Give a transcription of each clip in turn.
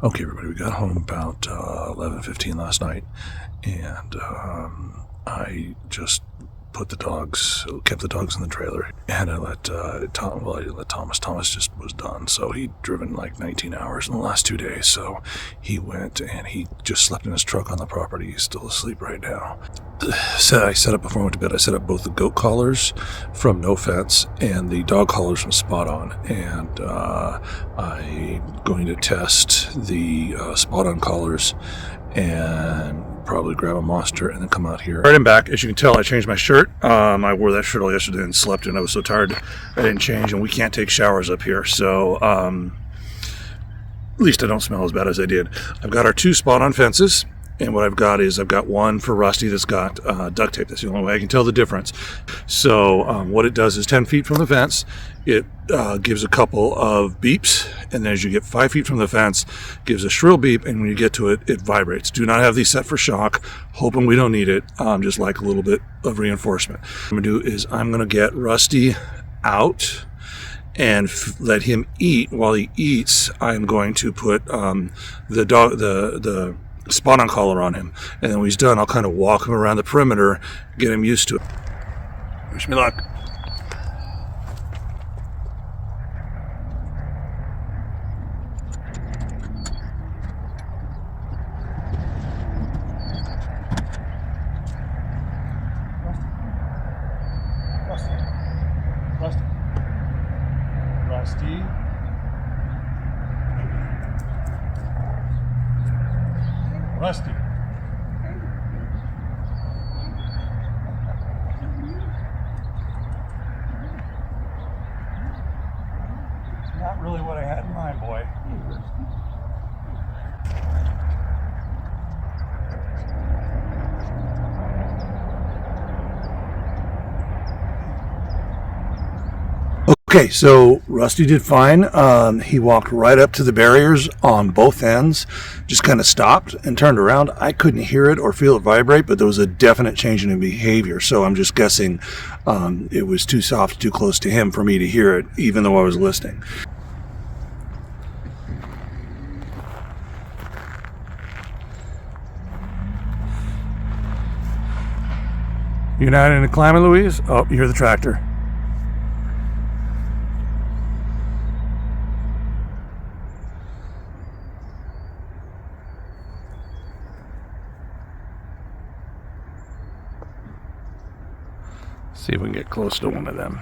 Okay, everybody, we got home about 11:15 last night, and I just kept the dogs in the trailer, and I let Thomas. Thomas just was done, so he'd driven like 19 hours in the last 2 days, so he went and he just slept in his truck on the property. He's still asleep right now. So I set up, before I went to bed, I set up both the goat collars from No Fence and the dog collars from Spot On, and I'm going to test the Spot On collars and probably grab a monster and then come out here. Right, I'm back. As you can tell, I changed my shirt. I wore that shirt all yesterday and slept in. I was so tired I didn't change, and we can't take showers up here, so at least I don't smell as bad as I did. I've got our 2 Spot On fences, and what I've got is I've got one for Rusty that's got duct tape. That's the only way I can tell the difference. So what it does is 10 feet from the fence, it gives a couple of beeps, and then as you get 5 feet from the fence, gives a shrill beep, and when you get to it, it vibrates. Do not have these set for shock, hoping we don't need it, just like a little bit of reinforcement. What I'm going to do is I'm going to get Rusty out and let him eat. While he eats, I'm going to put the Spot On collar on him, and then when he's done, I'll kind of walk him around the perimeter, get him used to it. Wish me luck. Rusty. Rusty. It's not really what I had in mind, boy. Okay, so Rusty did fine. He walked right up to the barriers on both ends, just kind of stopped and turned around. I couldn't hear it or feel it vibrate, but there was a definite change in behavior. So I'm just guessing it was too soft, too close to him for me to hear it, even though I was listening. You're not into climbing, Louise? Oh, you hear the tractor. See if we can get close to one of them.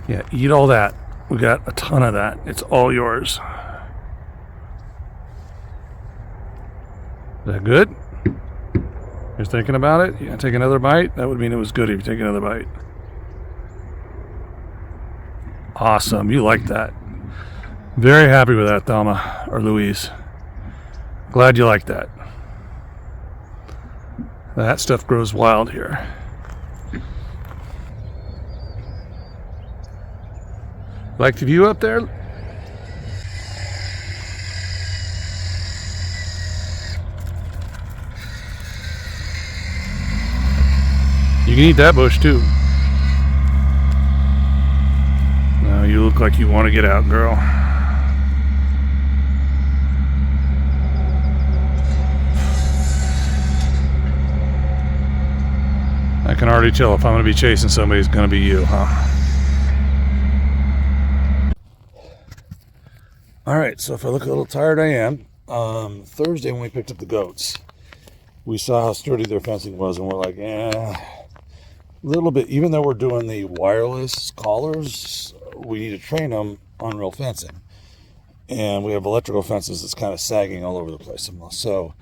Yeah, eat all that. We got a ton of that. It's all yours. Is that good? You're thinking about it? You gonna take another bite? That would mean it was good if you take another bite. Awesome. You like that. Very happy with that, Thelma, or Louise. Glad you like that. That stuff grows wild here. Like the view up there? You can eat that bush too. No, you look like you want to get out, girl. I can already tell if I'm going to be chasing somebody, it's going to be you, huh? Alright, so if I look a little tired, I am. Thursday when we picked up the goats, we saw how sturdy their fencing was, and we're like, a little bit, even though we're doing the wireless collars, we need to train them on real fencing. And we have electrical fences that's kind of sagging all over the place. So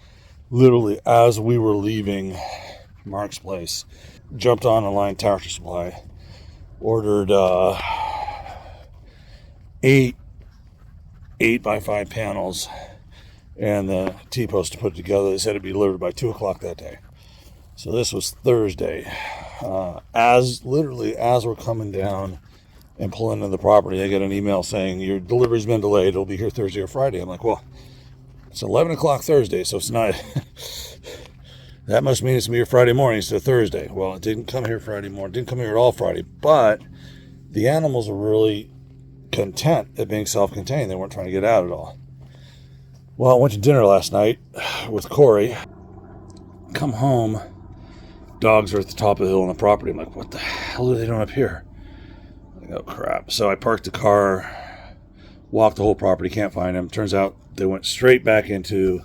literally as we were leaving Mark's place, jumped on a line Tractor Supply, ordered 8 8x5 panels and the T-post to put it together. They said it'd be delivered by 2 o'clock that day. So this was Thursday. As we're coming down and pulling into the property, I get an email saying your delivery's been delayed. It'll be here Thursday or Friday. I'm like, well, it's 11 o'clock Thursday, so it's not. That must mean it's going to be here Friday morning instead of Thursday. Well, it didn't come here Friday morning. It didn't come here at all Friday. But the animals are really content at being self-contained. They weren't trying to get out at all. Well, I went to dinner last night with Corey. Come home. Dogs are at the top of the hill on the property. I'm like, what the hell are they doing up here? I'm like, oh, crap. So I parked the car, walked the whole property, can't find them. Turns out they went straight back into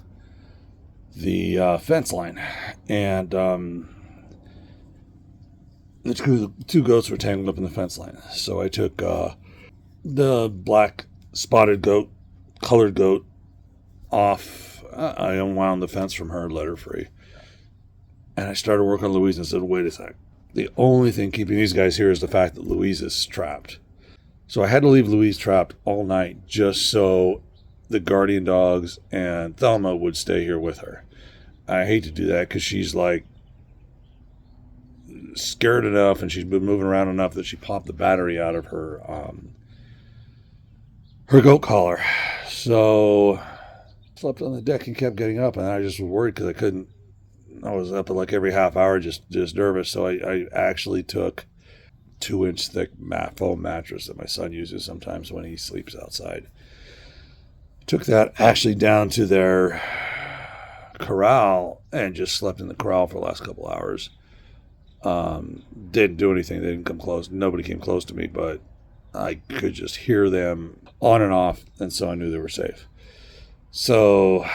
the fence line. And the two goats were tangled up in the fence line. So I took the black spotted goat, colored goat, off. I unwound the fence from her, let her free. And I started working on Louise and said, wait a sec. The only thing keeping these guys here is the fact that Louise is trapped. So I had to leave Louise trapped all night just so the guardian dogs and Thelma would stay here with her. I hate to do that because she's like scared enough and she's been moving around enough that she popped the battery out of her goat collar. So slept on the deck and kept getting up, and I just was worried because I couldn't. I was up at like every half hour, just nervous. So I actually took 2-inch thick foam mattress that my son uses sometimes when he sleeps outside. Took that actually down to their corral and just slept in the corral for the last couple hours. Didn't do anything. They didn't come close. Nobody came close to me, but I could just hear them on and off, and so I knew they were safe. So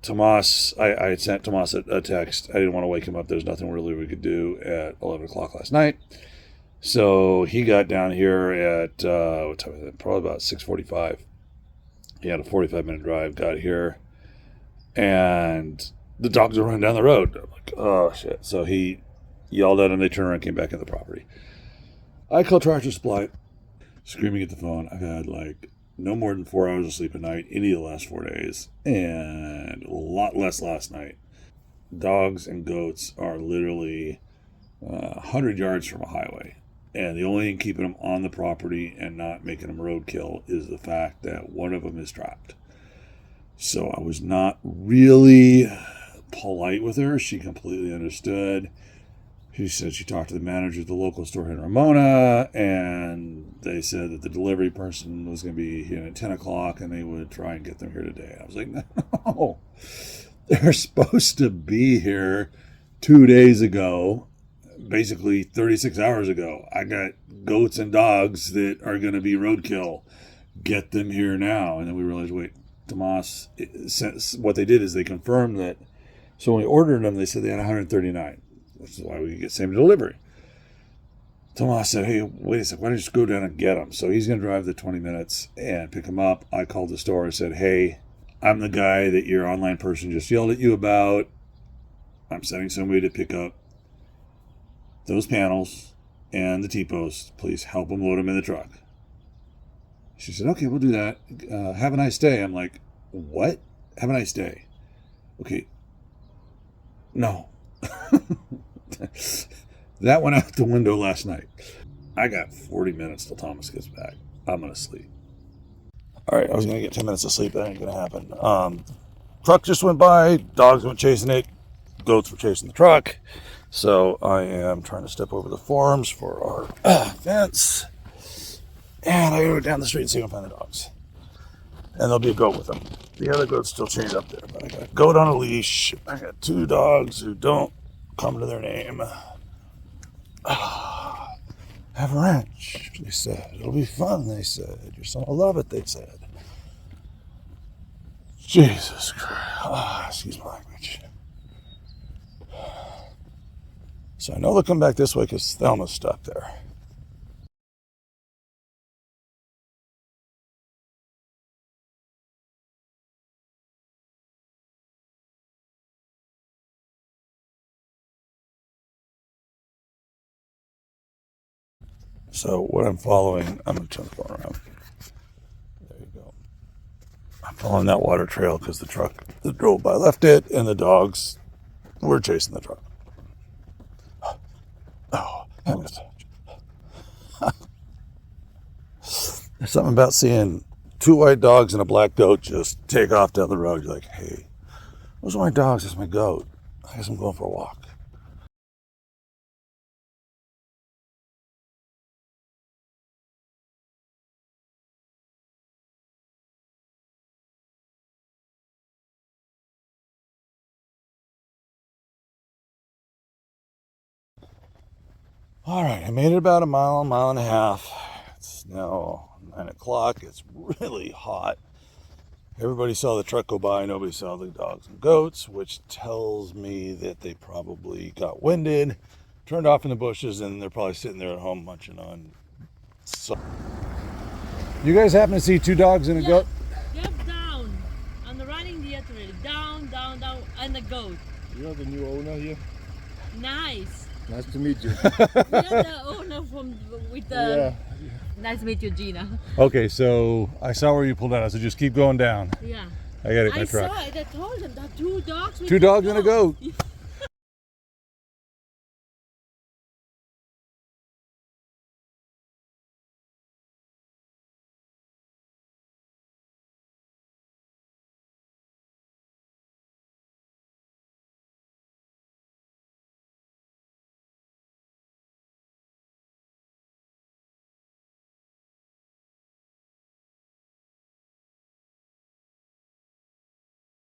Tomas, I had sent Tomas a text. I didn't want to wake him up. There's nothing really we could do at 11 o'clock last night. So he got down here at what time was it? Probably about 6:45. He had a 45-minute drive, got here, and the dogs were running down the road. I'm like, oh, shit. So he yelled at him. They turned around and came back in the property. I called Tractor Supply, screaming at the phone. I've had like no more than 4 hours of sleep a night any of the last 4 days, and a lot less last night. Dogs and goats are literally 100 yards from a highway. And the only thing keeping them on the property and not making them roadkill is the fact that one of them is trapped. So I was not really polite with her. She completely understood. She said she talked to the manager at the local store in Ramona, and they said that the delivery person was going to be here at 10 o'clock and they would try and get them here today. I was like, no, they're supposed to be here 2 days ago. Basically 36 hours ago. I got goats and dogs that are going to be roadkill. Get them here now. And then we realized, wait, Tomas, what they did is they confirmed that. So when we ordered them, they said they had 139, which is why we could get same delivery. Tomas said, hey, wait a sec, why don't you just go down and get them? So he's going to drive the 20 minutes and pick them up. I called the store and said, hey, I'm the guy that your online person just yelled at you about. I'm sending somebody to pick up those panels and the T-posts. Please help them load them in the truck. She said, okay, we'll do that. Have a nice day. I'm like, what? Have a nice day. Okay. No. That went out the window last night. I got 40 minutes till Thomas gets back. I'm going to sleep. All right, I was going to get 10 minutes of sleep. That ain't going to happen. Truck just went by. Dogs went chasing it. Goats were chasing the truck. So I am trying to step over the forms for our fence. And I go down the street and see if I can find the dogs. And there'll be a goat with them. The other goat's still chained up there. But I got a goat on a leash. I got 2 dogs who don't come to their name. Have a ranch, they said. It'll be fun, they said. Your son will love it, they said. Jesus Christ. Excuse my language. So I know they'll come back this way because Thelma's stuck there. So what I'm following, I'm going to turn the phone around. There you go. I'm following that water trail because the truck that drove by left it, and the dogs were chasing the truck. Oh, there's something about seeing 2 white dogs and a black goat just take off down the road. You're like, hey, those are my dogs, that's my goat. I guess I'm going for a walk. All right, I made it about a mile and a half. It's now 9 o'clock. It's really hot. Everybody saw the truck go by. Nobody saw the dogs and goats, which tells me that they probably got winded, turned off in the bushes, and they're probably sitting there at home munching on. So, you guys happen to see 2 dogs and a goat? Get down. I'm running the artillery. Down, down, down, and the goat. You're the new owner here? Nice. Nice to meet you. You're the owner with the... Yeah. Nice to meet you, Gina. Okay, so I saw where you pulled out, so just keep going down. Yeah. I got it in my truck. I saw it. I told them that 2 dogs. 2 dogs and a goat.